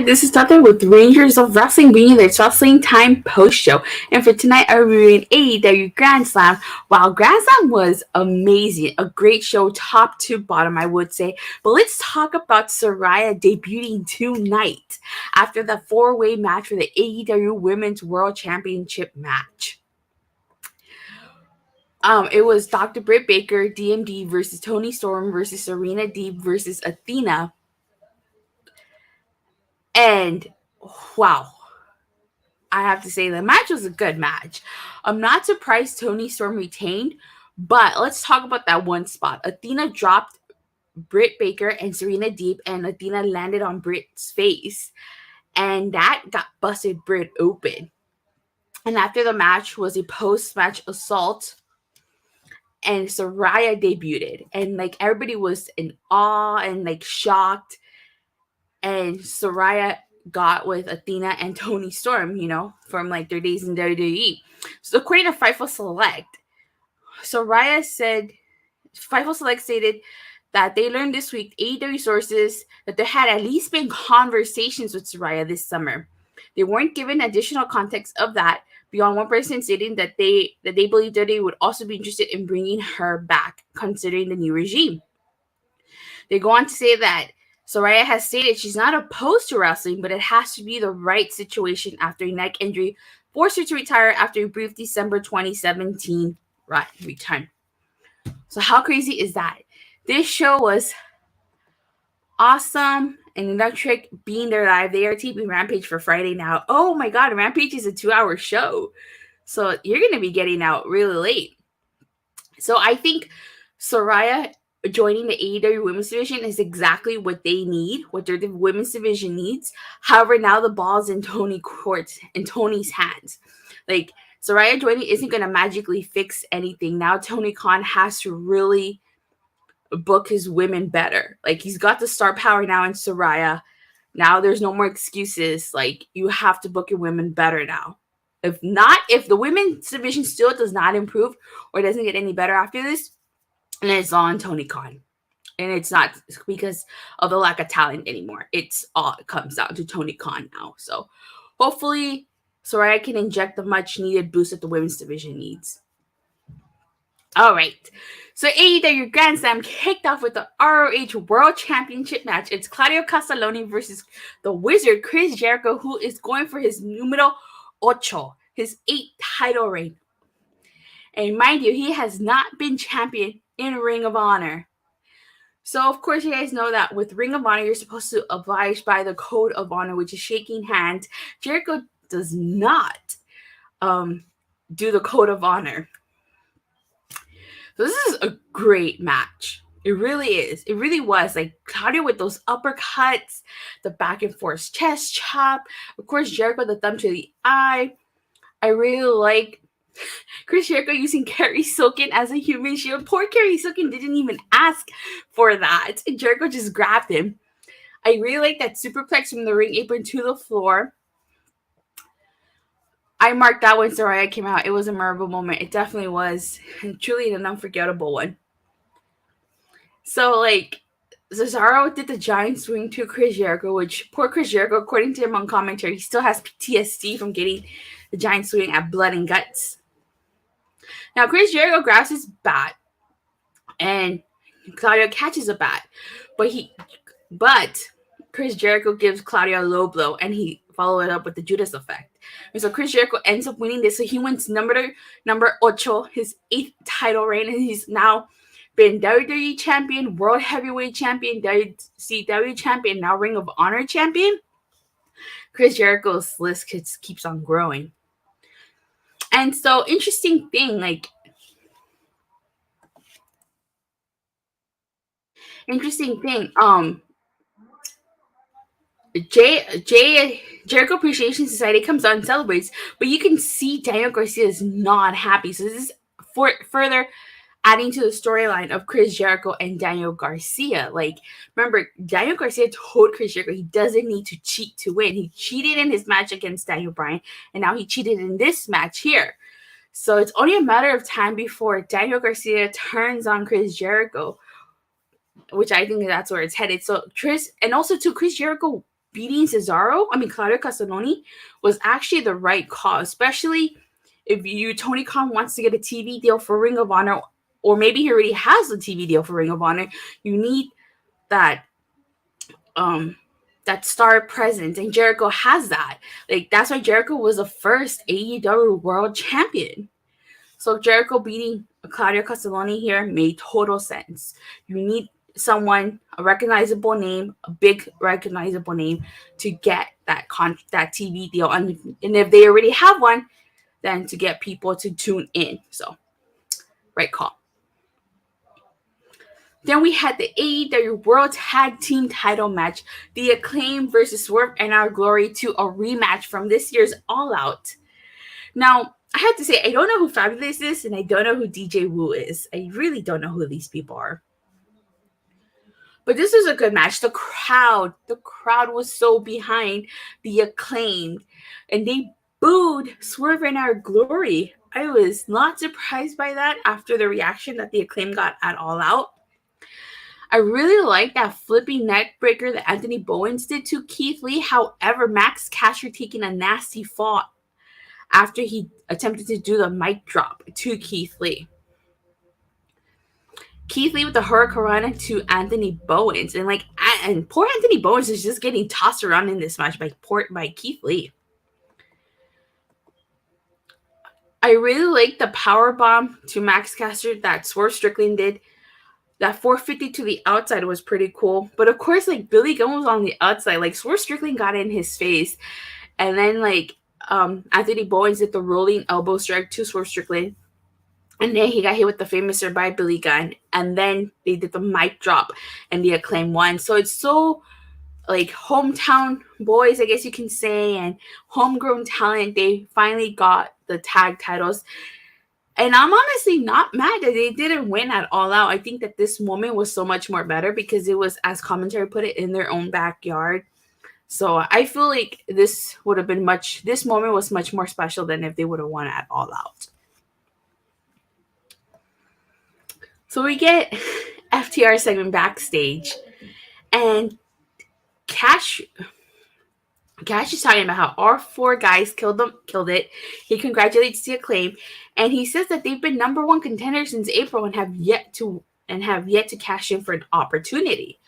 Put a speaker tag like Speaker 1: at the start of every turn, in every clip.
Speaker 1: there, this is Tata with Rangers of Wrestling bringing their Wrestling Time post show. And for tonight, I'm reviewing AEW Grand Slam. Wow, Grand Slam was amazing. A great show, top to bottom, I would say. But let's talk about Saraya debuting tonight after the four-way match for the AEW Women's World Championship match. It was Dr. Britt Baker, D.M.D versus Toni Storm versus Serena Deeb versus Athena. And wow, I have to say the match was a good match. I'm not surprised Toni Storm retained, but let's talk about that one spot. Athena dropped Britt Baker and Serena Deeb, and Athena landed on Britt's face, and that got busted Britt open. And after the match was a post-match assault, and Saraya debuted, and everybody was in awe and shocked. And Saraya got with Athena and Toni Storm, from their days in WWE. So according to Fightful Select, Saraya said, Fightful Select stated that they learned this week, AEW sources, that there had at least been conversations with Saraya this summer. They weren't given additional context of that, beyond one person stating that they believe that they would also be interested in bringing her back, considering the new regime. They go on to say that Saraya has stated she's not opposed to wrestling, but it has to be the right situation after a neck injury forced her to retire after a brief December 2017 return. So how crazy is that? This show was awesome and electric. Being there live, they are taping Rampage for Friday now. Oh my God, Rampage is a 2-hour show. So you're going to be getting out really late. So I think Saraya joining the AEW Women's Division is exactly what they need, what their Women's Division needs. However, now the ball's in Tony's hands. Saraya joining isn't going to magically fix anything. Now Tony Khan has to really book his women better. He's got the star power now in Saraya. Now there's no more excuses. You have to book your women better now. If not, if the women's division still does not improve or doesn't get any better after this, and it's on Tony Khan. And it's not because of the lack of talent anymore. It comes down to Tony Khan now. So hopefully Saraya can inject the much needed boost that the women's division needs. All right. So AEW Grand Slam kicked off with the ROH World Championship match. It's Claudio Castagnoli versus the Wizard, Chris Jericho, who is going for his numero ocho, his 8th title reign. And mind you, he has not been champion in Ring of Honor. So, of course, you guys know that with Ring of Honor, you're supposed to abide by the Code of Honor, which is shaking hands. Jericho does not do the Code of Honor. So this is a great match. It really is. It really was. Claudio with those uppercuts, the back and forth chest chop. Of course, Jericho, the thumb to the eye. I really like Chris Jericho using Kerry Silken as a human shield. Poor Kerry Silken didn't even ask for that. Jericho just grabbed him. I really like that superplex from the ring apron to the floor. I marked that when Saraya came out. It was a memorable moment. It definitely was. And truly an unforgettable one. So, Cesaro did the giant swing to Chris Jericho, which poor Chris Jericho, according to him on commentary, he still has PTSD from getting the giant swing at Blood and Guts. Now, Chris Jericho grabs his bat, and Claudio catches a bat, but Chris Jericho gives Claudio a low blow, and he followed it up with the Judas effect. And so Chris Jericho ends up winning this. So he wins number ocho, his 8th title reign, and he's now been WWE champion, World Heavyweight champion, WCW champion, now Ring of Honor champion. Chris Jericho's list keeps on growing. And so, interesting thing, Jericho Appreciation Society comes out and celebrates, but you can see Daniel Garcia is not happy. So this is further adding to the storyline of Chris Jericho and Daniel Garcia. Remember, Daniel Garcia told Chris Jericho he doesn't need to cheat to win. He cheated in his match against Daniel Bryan, and now he cheated in this match here. So it's only a matter of time before Daniel Garcia turns on Chris Jericho, which I think that's where it's headed. So Chris Jericho beating Claudio Castagnoli was actually the right call, especially if Tony Khan wants to get a TV deal for Ring of Honor, or maybe he already has a TV deal for Ring of Honor. You need that that star presence, and Jericho has that. Like, that's why Jericho was the first AEW World Champion. So Jericho beating Claudio Castagnoli here made total sense. You need someone, a recognizable name, a big recognizable name, to get that TV deal. And if they already have one, then to get people to tune in. So, right call. Then we had the AEW World Tag Team title match, the Acclaimed versus Swerve and Our Glory, to a rematch from this year's All Out. Now, I have to say, I don't know who Fabulous is, and I don't know who DJ Wu is. I really don't know who these people are. But this was a good match. The crowd was so behind the Acclaimed, and they booed Swerve and Our Glory. I was not surprised by that after the reaction that the Acclaimed got at All Out. I really like that flipping neck breaker that Anthony Bowens did to Keith Lee. However, Max Caster taking a nasty fall after he attempted to do the mic drop to Keith Lee. Keith Lee with the Hurricanrana to Anthony Bowens. And poor Anthony Bowens is just getting tossed around in this match by Keith Lee. I really like the powerbomb to Max Caster that Swerve Strickland did. That 450 to the outside was pretty cool. But of course, Billy Gunn was on the outside. Swerve Strickland got in his face. And then, Anthony Bowens did the rolling elbow strike to Swerve Strickland. And then he got hit with the famous by Billy Gunn. And then they did the mic drop and the Acclaim won. So it's so, hometown boys, I guess you can say, and homegrown talent. They finally got the tag titles. And I'm honestly not mad that they didn't win at All Out. I think that this moment was so much more better because it was, as commentary put it, in their own backyard. So I feel like this moment was much more special than if they would have won at All Out. So we get FTR segment backstage, and Cash is talking about how our 4 guys killed it. He congratulates the Acclaim, and he says that they've been number 1 contenders since April and have yet to cash in for an opportunity.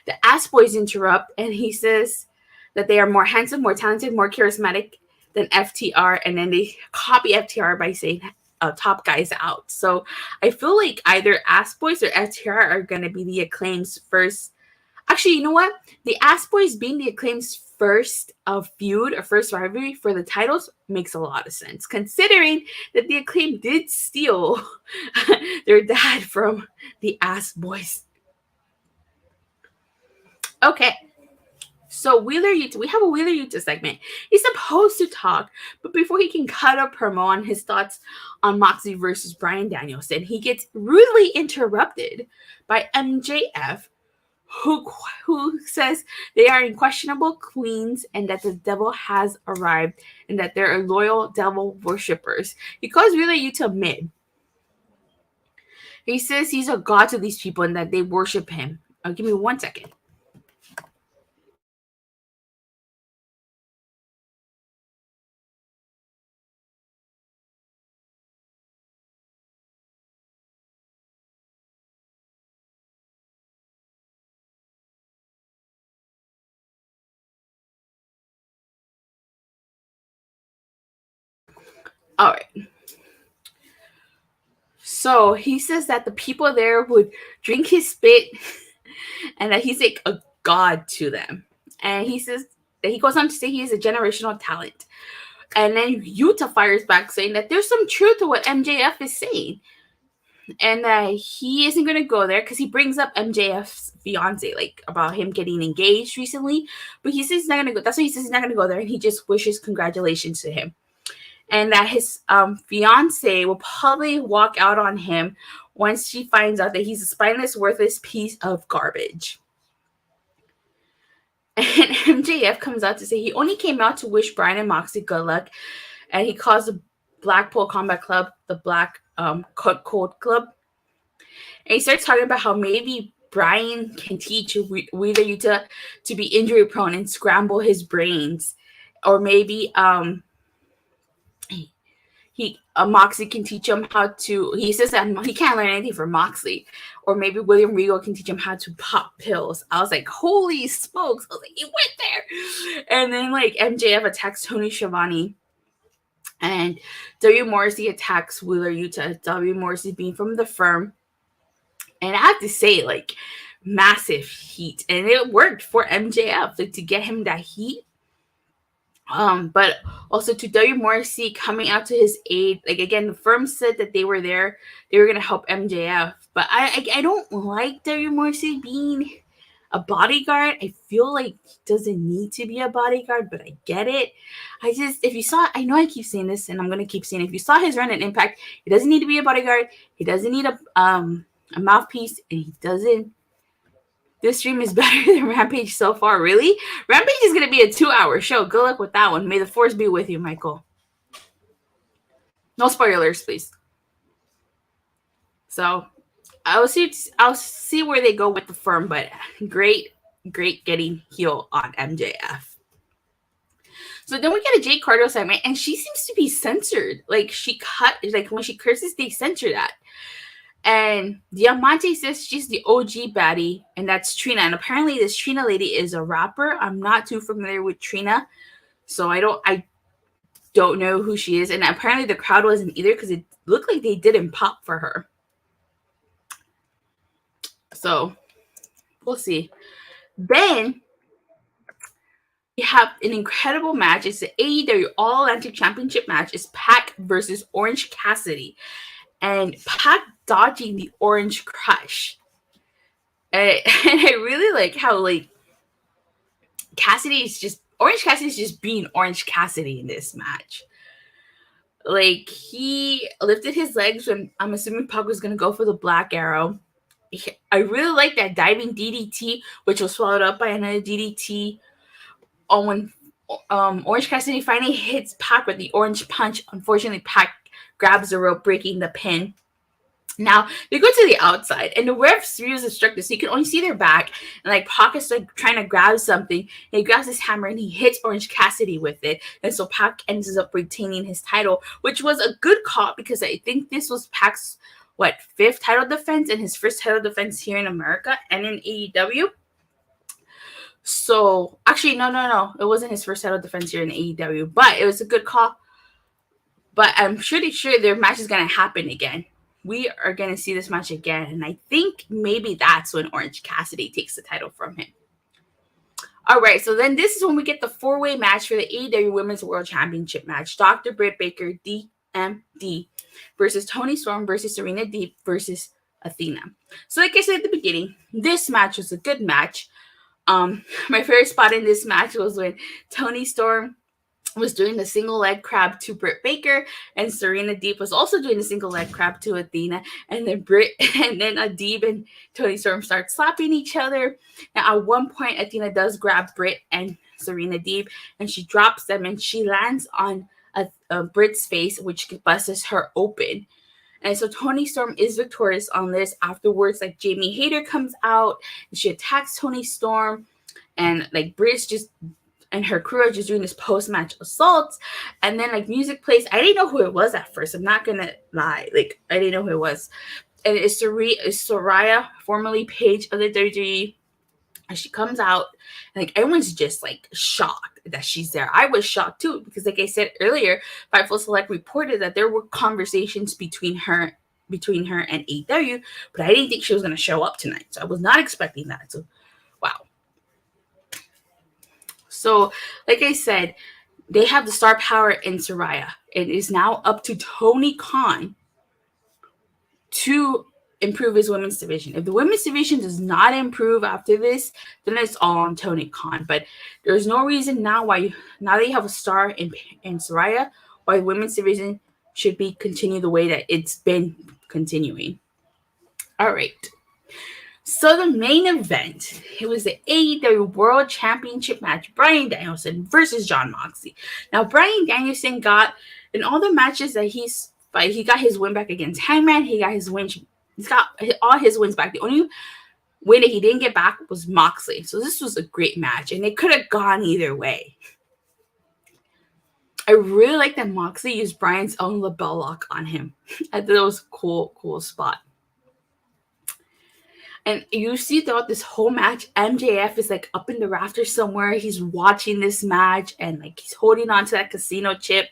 Speaker 1: The Ass Boys interrupt, and he says that they are more handsome, more talented, more charismatic than FTR, and then they copy FTR by saying top guys out. So I feel like either Ass Boys or FTR are going to be the Acclaim's first. Actually, you know what? The Ass Boys being the Acclaim's first feud or first rivalry for the titles makes a lot of sense, considering that the Acclaim did steal their dad from the Ass Boys. Okay. So Wheeler Yuta, we have a Wheeler Yuta segment. He's supposed to talk, but before he can cut a promo on his thoughts on Moxie versus Bryan Danielson, he gets rudely interrupted by MJF, who says they are unquestionable queens and that the devil has arrived and that they're loyal devil worshippers. He calls Wheeler Yuta mid. He says he's a god to these people and that they worship him. Give me 1 second. All right. So he says that the people there would drink his spit and that he's like a god to them. And he says that he goes on to say he is a generational talent. And then Yuta fires back saying that there's some truth to what MJF is saying. And that he isn't going to go there because he brings up MJF's fiance, about him getting engaged recently. But he says he's not going to go. That's why he says he's not going to go there. And he just wishes congratulations to him. And that his fiance will probably walk out on him once she finds out that he's a spineless, worthless piece of garbage. And MJF comes out to say he only came out to wish Bryan and Moxie good luck. And he calls the Blackpool Combat Club the Black Cold Club. And he starts talking about how maybe Bryan can teach Wheeler Yuta to be injury prone and scramble his brains, or maybe Moxie can teach him how to. He says that he can't learn anything from Moxley, or maybe William Regal can teach him how to pop pills. I was like, holy smokes! I was like, he went there. And then like MJF attacks Tony Schiavone, and W. Morrissey attacks Wheeler Yuta. W. Morrissey being from the firm, and I have to say, like, massive heat, and it worked for MJF, like, to get him that heat. But also to W. Morrissey coming out to his aid. Like, again, the firm said that they were there, they were gonna help MJF, but I don't like W. Morrissey being a bodyguard. I feel like he doesn't need to be a bodyguard, but I get it. If you saw, I know I keep saying this, and I'm gonna keep saying it. If you saw his run at Impact, he doesn't need to be a bodyguard. He doesn't need a mouthpiece, and he doesn't. This stream is better than Rampage so far. Really? Rampage is going to be a 2-hour show. Good luck with that one. May the force be with you, Michael. No spoilers, please. So, I'll see where they go with the firm, but great getting heel on MJF. So then we get a Jade Cargill segment, and she seems to be censored. Like, when she curses, they censor that. And Diamante says she's the OG baddie, and that's Trina. And apparently this Trina lady is a rapper. I'm not too familiar with Trina, so I don't know who she is. And apparently the crowd wasn't either, because it looked like they didn't pop for her. So we'll see. Then we have an incredible match. It's the AEW All-Atlantic Championship match. It's Pac versus Orange Cassidy. And Pac dodging the Orange Crush. And I really like how, like, Orange Cassidy is just being Orange Cassidy in this match. Like, he lifted his legs when I'm assuming Pac was going to go for the Black Arrow. I really like that diving DDT, which was followed up by another DDT. When Orange Cassidy finally hits Pac with the Orange Punch, unfortunately, Pac grabs the rope, breaking the pin. Now, they go to the outside, and the ref's view is obstructed, so you can only see their back. And, like, Pac is, like, trying to grab something. And he grabs his hammer, and he hits Orange Cassidy with it. And so Pac ends up retaining his title, which was a good call, because I think this was Pac's, 5th title defense, and his first title defense here in America and in AEW. So, actually, no. It wasn't his first title defense here in AEW, but it was a good call. But I'm pretty sure their match is going to happen again. We are going to see this match again. And I think maybe that's when Orange Cassidy takes the title from him. All right. So then this is when we get the 4-way match for the AEW Women's World Championship match. Dr. Britt Baker, D.M.D. versus Toni Storm versus Serena Deeb versus Athena. So like I said at the beginning, this match was a good match. My favorite spot in this match was when Toni Storm was doing the single leg crab to Britt Baker, and Serena Deeb was also doing the single leg crab to Athena, and then Deeb and Toni Storm start slapping each other. Now at one point, Athena does grab Britt and Serena Deeb, and she drops them, and she lands on Britt's face, which busts her open. And so Toni Storm is victorious on this. Afterwards, like, Jamie Hayter comes out, and she attacks Toni Storm, and like Britt's just and her crew are just doing this post-match assault. And then, like, music plays. I didn't know who it was at first. I'm not going to lie. Like, I didn't know who it was. And it's Soraya, formerly Paige of the WWE. And she comes out. And, like, everyone's just, like, shocked that she's there. I was shocked, too. Because, like I said earlier, Fightful Select reported that there were conversations between her and AEW. But I didn't think she was going to show up tonight. So I was not expecting that. So, wow. So, like I said, they have the star power in Saraya. It is now up to Tony Khan to improve his women's division. If the women's division does not improve after this, then it's all on Tony Khan. But there's no reason now that you have a star in Saraya, why the women's division should be continue the way that it's been continuing. All right. So the main event, it was the AEW World Championship match, Bryan Danielson versus Jon Moxley. Now, Bryan Danielson got, in all the matches that he got his win back against Hangman. He's got all his wins back. The only winner he didn't get back was Moxley. So this was a great match, and it could have gone either way. I really like that Moxley used Bryan's own label lock on him. I thought it was a cool spot. And you see throughout this whole match, MJF is like up in the rafters somewhere. He's watching this match and like he's holding on to that casino chip.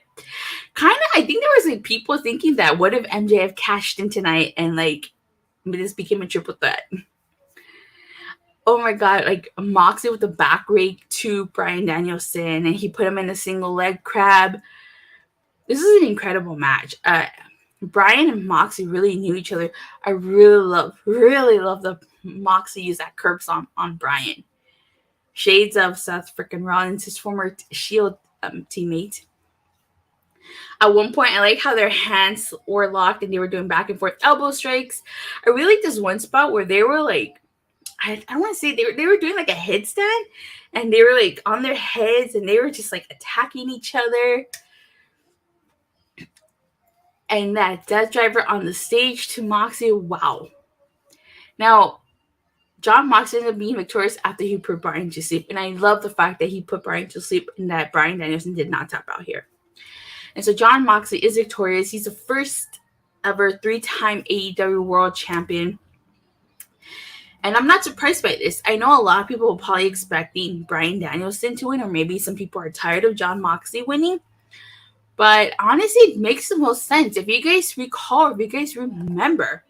Speaker 1: Kind of, I think there was like people thinking that what if MJF cashed in tonight and like this became a triple threat. Oh my god, like Moxley with the back rake to Bryan Danielson, and he put him in a single leg crab. This is an incredible match. Bryan and Moxley really knew each other. I really love the Moxley use that curb stomp on Bryan. Shades of Seth freaking Rollins, his former Shield teammate. At one point, I like how their hands were locked and they were doing back and forth elbow strikes. I really like this one spot where they were like, I want to say they were doing like a headstand, and they were like on their heads and they were just like attacking each other. And that death driver on the stage to Moxley, wow. Now, Jon Moxley ended up being victorious after he put Bryan to sleep. And I love the fact that he put Bryan to sleep and that Bryan Danielson did not tap out here. And so Jon Moxley is victorious. He's the first ever 3-time AEW World Champion. And I'm not surprised by this. I know a lot of people will probably expecting Bryan Danielson to win, or maybe some people are tired of Jon Moxley winning. But honestly, it makes the most sense. If you guys recall, if you guys remember,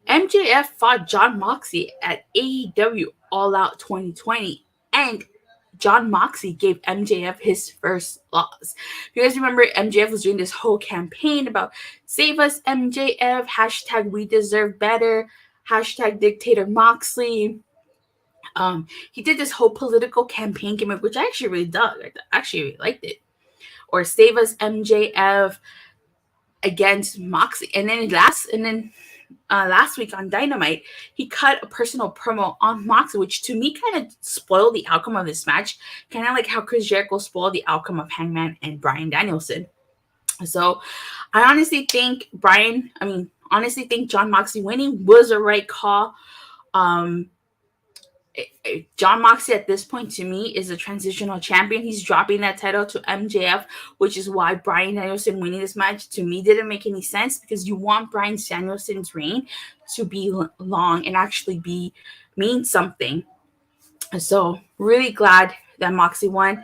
Speaker 1: MJF fought Jon Moxley at AEW All Out 2020, and Jon Moxley gave MJF his first loss. If you guys remember, MJF was doing this whole campaign about save us MJF, hashtag we deserve better, hashtag dictator Moxley. He did this whole political campaign gimmick, which I actually really dug. I actually really liked it. Or save us MJF against Moxley. And then last week on Dynamite, he cut a personal promo on Moxley, which to me kind of spoiled the outcome of this match. Kind of like how Chris Jericho spoiled the outcome of Hangman and Bryan Danielson. So I honestly think Jon Moxley winning was a right call. Jon Moxley at this point to me is a transitional champion. He's dropping that title to MJF, which is why Bryan Danielson winning this match to me didn't make any sense, because you want Bryan Danielson's reign to be long and actually mean something. So really glad that Moxley won.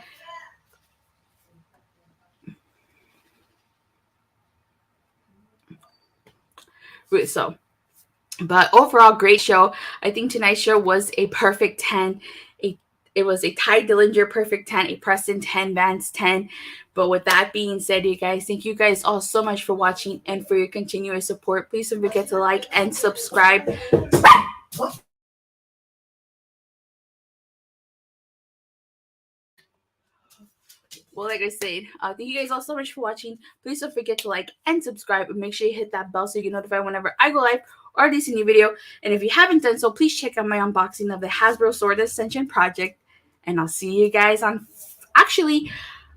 Speaker 1: But overall, great show. I think tonight's show was a perfect 10. It was a Ty Dillinger perfect 10, a Preston 10, Vance 10. But with that being said, you guys, thank you guys all so much for watching and for your continuous support. Please don't forget to like and subscribe. Well, like I said, thank you guys all so much for watching. Please don't forget to like and subscribe, and make sure you hit that bell so you get notified whenever I go live or release a new video. And if you haven't done so, please check out my unboxing of the Hasbro Sword Ascension project. And I'll see you guys on... Actually,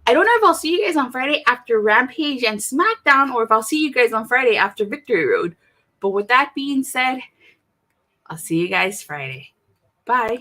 Speaker 1: I don't know if I'll see you guys on Friday after Rampage and SmackDown, or if I'll see you guys on Friday after Victory Road. But with that being said, I'll see you guys Friday. Bye.